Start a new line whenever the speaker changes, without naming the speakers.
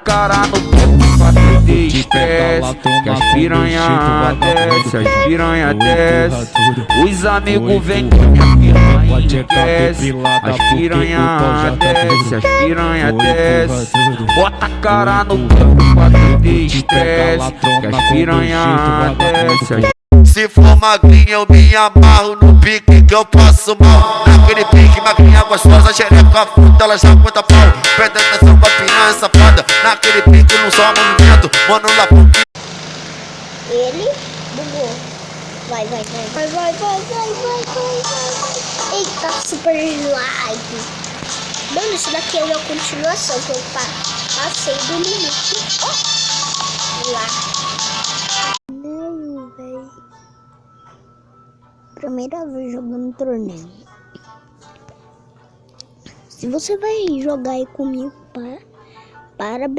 Cara no corpo pra perder estresse, que as piranha desce, as piranha desce. Os amigos vêm que minha piranha enriquece, as piranha desce, as piranha desce. Bota a cara no corpo pra perder estresse, que as piranha desce.
Se for magrinha eu me amarro no pique que eu passo mal. Naquele pique, magrinha gostosa, xereca fruta, ela já conta pau. Presta atenção com a piranha safada, naquele pique não só movimento, mano lá pro
Ele bugou. Vai. Eita, super slide. Mano, isso daqui é uma continuação que eu passei do limite. Lá. Não, velho. Primeira vez jogando torneio. Se você vai jogar aí comigo, parabéns.